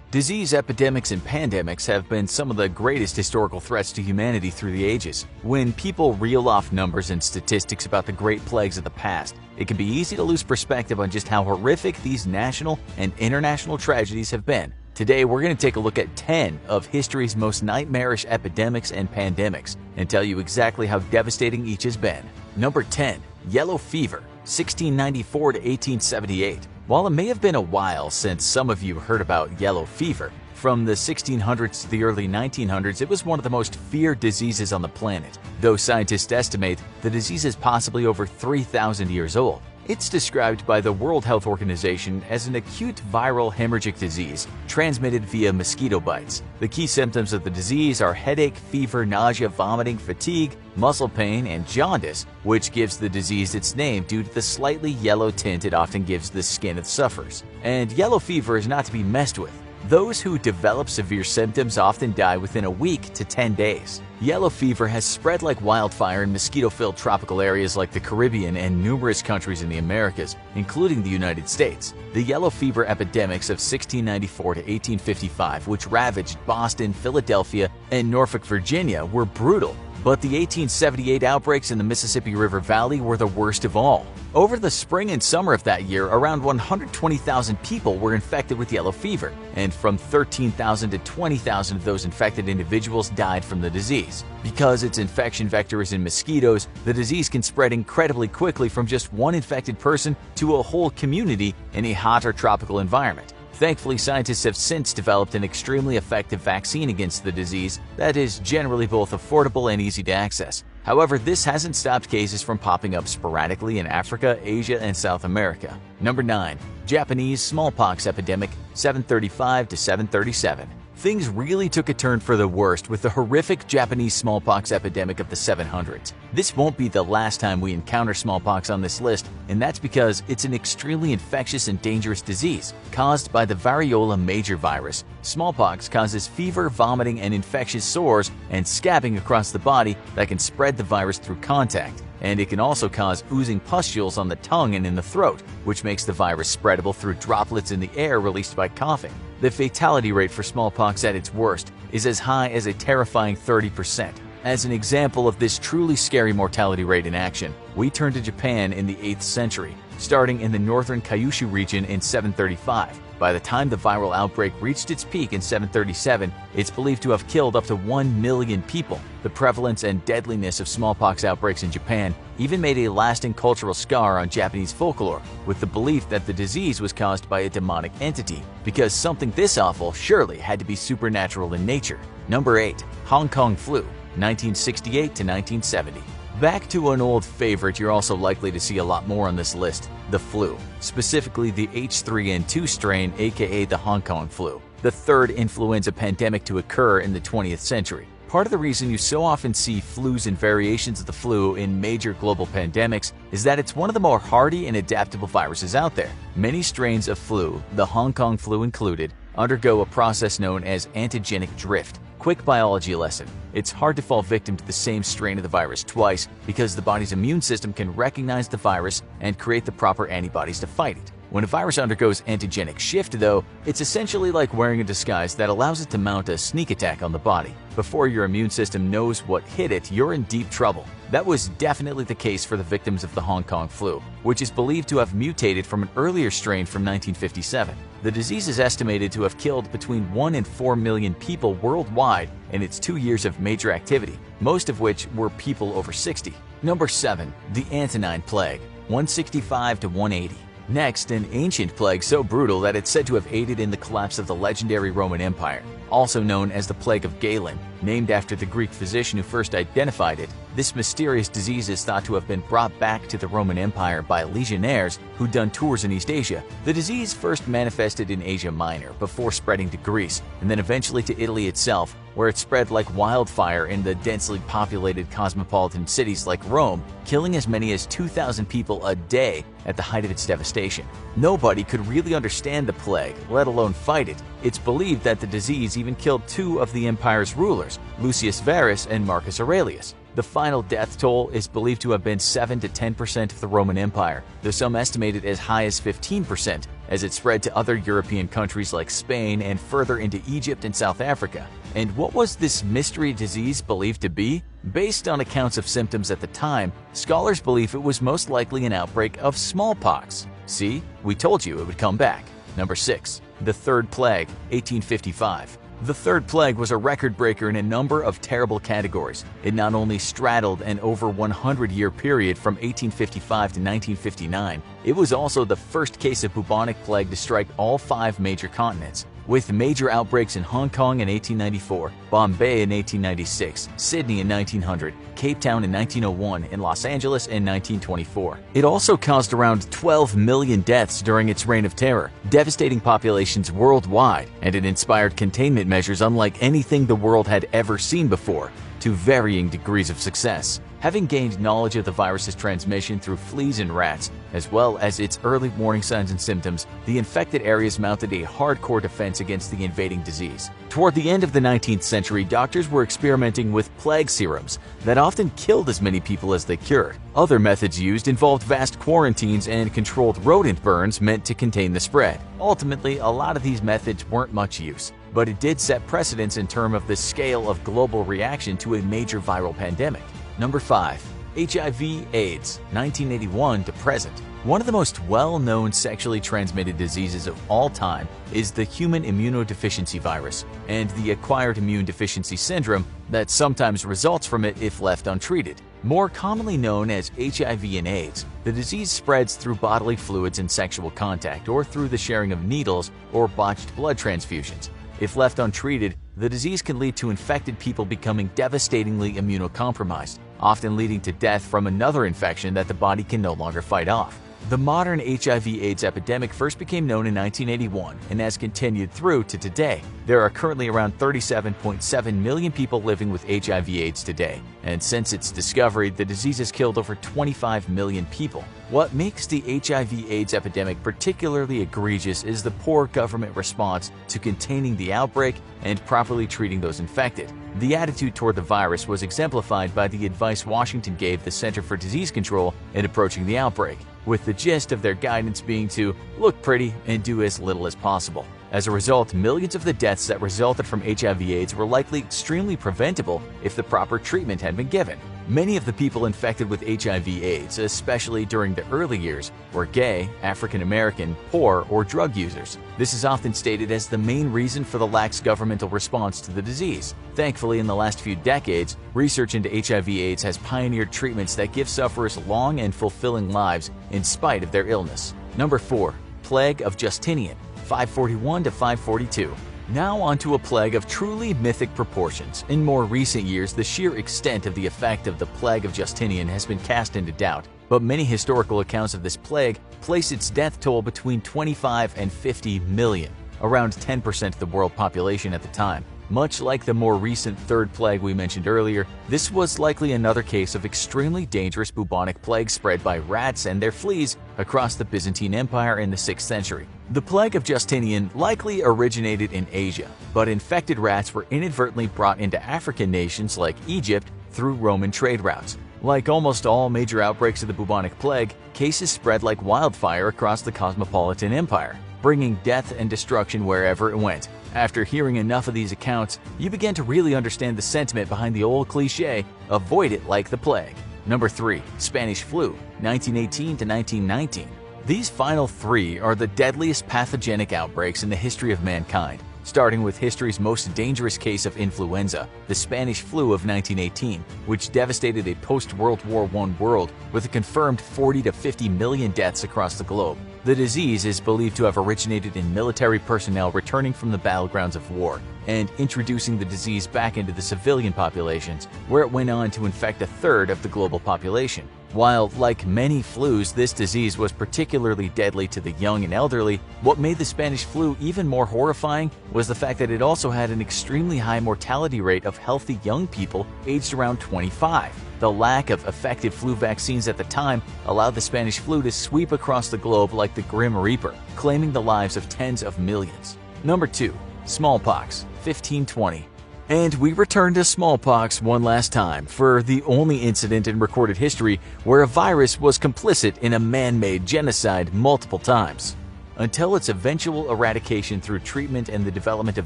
Disease epidemics and pandemics have been some of the greatest historical threats to humanity through the ages. When people reel off numbers and statistics about the great plagues of the past, it can be easy to lose perspective on just how horrific these national and international tragedies have been. Today, we're going to take a look at 10 of history's most nightmarish epidemics and pandemics and tell you exactly how devastating each has been. Number 10. Yellow Fever, 1694 to 1878. While it may have been a while since some of you heard about yellow fever, from the 1600s to the early 1900s, it was one of the most feared diseases on the planet. Though scientists estimate the disease is possibly over 3,000 years old, it's described by the World Health Organization as an acute viral hemorrhagic disease transmitted via mosquito bites. The key symptoms of the disease are headache, fever, nausea, vomiting, fatigue, muscle pain, and jaundice, which gives the disease its name due to the slightly yellow tint it often gives the skin of sufferers. And yellow fever is not to be messed with. Those who develop severe symptoms often die within a week to 10 days. Yellow fever has spread like wildfire in mosquito-filled tropical areas like the Caribbean and numerous countries in the Americas, including the United States. The yellow fever epidemics of 1694 to 1855, which ravaged Boston, Philadelphia, and Norfolk, Virginia, were brutal. But the 1878 outbreaks in the Mississippi River Valley were the worst of all. Over the spring and summer of that year, around 120,000 people were infected with yellow fever, and from 13,000 to 20,000 of those infected individuals died from the disease. Because its infection vector is in mosquitoes, the disease can spread incredibly quickly from just one infected person to a whole community in a hot or tropical environment. Thankfully, scientists have since developed an extremely effective vaccine against the disease that is generally both affordable and easy to access. However, this hasn't stopped cases from popping up sporadically in Africa, Asia, and South America. Number 9. Japanese smallpox epidemic, 735 to 737. Things really took a turn for the worst with the horrific Japanese smallpox epidemic of the 700s. This won't be the last time we encounter smallpox on this list, and that's because it's an extremely infectious and dangerous disease caused by the variola major virus. Smallpox causes fever, vomiting, and infectious sores and scabbing across the body that can spread the virus through contact. And it can also cause oozing pustules on the tongue and in the throat, which makes the virus spreadable through droplets in the air released by coughing. The fatality rate for smallpox at its worst is as high as a terrifying 30%. As an example of this truly scary mortality rate in action, we turn to Japan in the 8th century, starting in the northern Kyushu region in 735. By the time the viral outbreak reached its peak in 737, it's believed to have killed up to 1 million people. The prevalence and deadliness of smallpox outbreaks in Japan even made a lasting cultural scar on Japanese folklore, with the belief that the disease was caused by a demonic entity, because something this awful surely had to be supernatural in nature. Number 8. Hong Kong flu, 1968 to 1970. Back to an old favorite you're also likely to see a lot more on this list, the flu, specifically the H3N2 strain, aka the Hong Kong flu, the third influenza pandemic to occur in the 20th century. Part of the reason you so often see flus and variations of the flu in major global pandemics is that it's one of the more hardy and adaptable viruses out there. Many strains of flu, the Hong Kong flu included, undergo a process known as antigenic drift. Quick biology lesson. It's hard to fall victim to the same strain of the virus twice because the body's immune system can recognize the virus and create the proper antibodies to fight it. When a virus undergoes antigenic shift, though, it's essentially like wearing a disguise that allows it to mount a sneak attack on the body. Before your immune system knows what hit it, you're in deep trouble. That was definitely the case for the victims of the Hong Kong flu, which is believed to have mutated from an earlier strain from 1957. The disease is estimated to have killed between 1 and 4 million people worldwide in its 2 years of major activity, most of which were people over 60. Number 7. The Antonine Plague, 165 to 180. Next, an ancient plague so brutal that it's said to have aided in the collapse of the legendary Roman Empire. Also known as the Plague of Galen, named after the Greek physician who first identified it, this mysterious disease is thought to have been brought back to the Roman Empire by legionnaires who'd done tours in East Asia. The disease first manifested in Asia Minor before spreading to Greece, and then eventually to Italy itself, where it spread like wildfire in the densely populated cosmopolitan cities like Rome, killing as many as 2,000 people a day at the height of its devastation. Nobody could really understand the plague, let alone fight it. It's believed that the disease even killed 2 of the empire's rulers, Lucius Verus and Marcus Aurelius. The final death toll is believed to have been 7 to 10% of the Roman Empire, though some estimate it as high as 15%, as it spread to other European countries like Spain and further into Egypt and South Africa. And what was this mystery disease believed to be? Based on accounts of symptoms at the time, scholars believe it was most likely an outbreak of smallpox. See, we told you it would come back. Number 6. The Third Plague, 1855. The Third Plague was a record breaker in a number of terrible categories. It not only straddled an over 100-year period from 1855 to 1959, it was also the first case of bubonic plague to strike all 5 major continents, with major outbreaks in Hong Kong in 1894, Bombay in 1896, Sydney in 1900, Cape Town in 1901, and Los Angeles in 1924. It also caused around 12 million deaths during its reign of terror, devastating populations worldwide, and it inspired containment measures unlike anything the world had ever seen before, to varying degrees of success. Having gained knowledge of the virus's transmission through fleas and rats, as well as its early warning signs and symptoms, the infected areas mounted a hardcore defense against the invading disease. Toward the end of the 19th century, doctors were experimenting with plague serums that often killed as many people as they cured. Other methods used involved vast quarantines and controlled rodent burns meant to contain the spread. Ultimately, a lot of these methods weren't much use, but it did set precedents in terms of the scale of global reaction to a major viral pandemic. Number 5. HIV/AIDS, 1981 to present. One of the most well-known sexually transmitted diseases of all time is the human immunodeficiency virus and the acquired immune deficiency syndrome that sometimes results from it if left untreated. More commonly known as HIV and AIDS, the disease spreads through bodily fluids and sexual contact or through the sharing of needles or botched blood transfusions. If left untreated, the disease can lead to infected people becoming devastatingly immunocompromised, often leading to death from another infection that the body can no longer fight off. The modern HIV/AIDS epidemic first became known in 1981 and has continued through to today. There are currently around 37.7 million people living with HIV/AIDS today, and since its discovery, the disease has killed over 25 million people. What makes the HIV/AIDS epidemic particularly egregious is the poor government response to containing the outbreak and properly treating those infected. The attitude toward the virus was exemplified by the advice Washington gave the Center for Disease Control in approaching the outbreak, with the gist of their guidance being to look pretty and do as little as possible. As a result, millions of the deaths that resulted from HIV/AIDS were likely extremely preventable if the proper treatment had been given. Many of the people infected with HIV/AIDS, especially during the early years, were gay, African American, poor, or drug users. This is often stated as the main reason for the lax governmental response to the disease. Thankfully, in the last few decades, research into HIV/AIDS has pioneered treatments that give sufferers long and fulfilling lives in spite of their illness. Number 4. Plague of Justinian, 541 to 542. Now onto a plague of truly mythic proportions. In more recent years, the sheer extent of the effect of the plague of Justinian has been cast into doubt, but many historical accounts of this plague place its death toll between 25 and 50 million, around 10% of the world population at the time. Much like the more recent Third Plague we mentioned earlier, this was likely another case of extremely dangerous bubonic plague spread by rats and their fleas across the Byzantine Empire in the 6th century. The plague of Justinian likely originated in Asia, but infected rats were inadvertently brought into African nations like Egypt through Roman trade routes. Like almost all major outbreaks of the bubonic plague, cases spread like wildfire across the cosmopolitan empire, bringing death and destruction wherever it went. After hearing enough of these accounts, you begin to really understand the sentiment behind the old cliche, avoid it like the plague. Number 3. Spanish flu, 1918 to 1919. These final 3 are the deadliest pathogenic outbreaks in the history of mankind, starting with history's most dangerous case of influenza, the Spanish flu of 1918, which devastated a post-World War I world with a confirmed 40 to 50 million deaths across the globe. The disease is believed to have originated in military personnel returning from the battlegrounds of war and introducing the disease back into the civilian populations, where it went on to infect a third of the global population. While, like many flus, this disease was particularly deadly to the young and elderly, what made the Spanish flu even more horrifying was the fact that it also had an extremely high mortality rate of healthy young people aged around 25. The lack of effective flu vaccines at the time allowed the Spanish flu to sweep across the globe like the Grim Reaper, claiming the lives of tens of millions. Number 2. Smallpox, 1520. And we return to smallpox one last time for the only incident in recorded history where a virus was complicit in a man-made genocide multiple times. Until its eventual eradication through treatment and the development of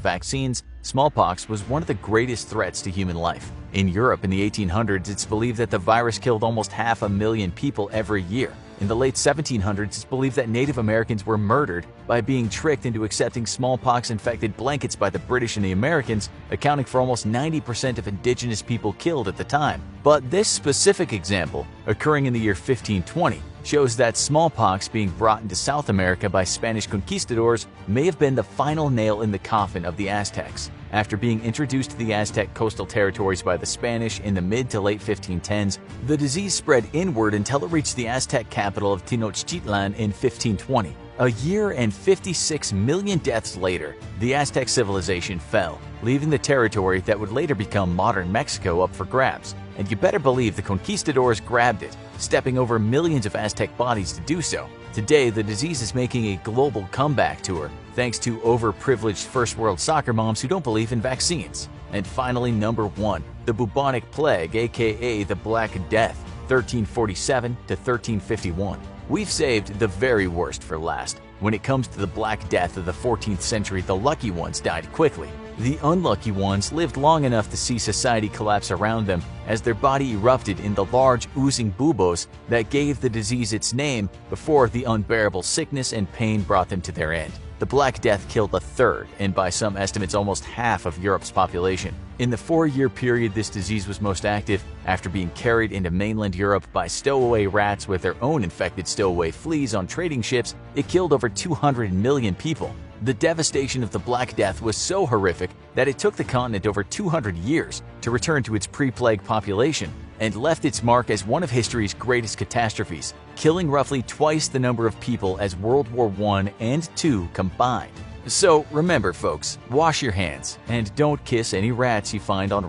vaccines, smallpox was one of the greatest threats to human life. In Europe in the 1800s, it's believed that the virus killed almost 500,000 people every year. In the late 1700s, it's believed that Native Americans were murdered by being tricked into accepting smallpox-infected blankets by the British and the Americans, accounting for almost 90% of indigenous people killed at the time. But this specific example, occurring in the year 1520, shows that smallpox being brought into South America by Spanish conquistadors may have been the final nail in the coffin of the Aztecs. After being introduced to the Aztec coastal territories by the Spanish in the mid to late 1510s, the disease spread inward until it reached the Aztec capital of Tenochtitlan in 1520. A year and 56 million deaths later, the Aztec civilization fell, leaving the territory that would later become modern Mexico up for grabs. And you better believe the conquistadors grabbed it, stepping over millions of Aztec bodies to do so. Today, the disease is making a global comeback tour, thanks to overprivileged first world soccer moms who don't believe in vaccines. And finally, number 1, the bubonic plague, aka the Black Death, 1347 to 1351. We've saved the very worst for last. When it comes to the Black Death of the 14th century, the lucky ones died quickly. The unlucky ones lived long enough to see society collapse around them as their body erupted in the large oozing buboes that gave the disease its name before the unbearable sickness and pain brought them to their end. The Black Death killed a third, and by some estimates almost half of Europe's population. In the 4-year period this disease was most active, after being carried into mainland Europe by stowaway rats with their own infected stowaway fleas on trading ships, it killed over 200 million people. The devastation of the Black Death was so horrific that it took the continent over 200 years to return to its pre-plague population, and left its mark as one of history's greatest catastrophes, killing roughly twice the number of people as World War I and II combined. So remember folks, wash your hands, and don't kiss any rats you find on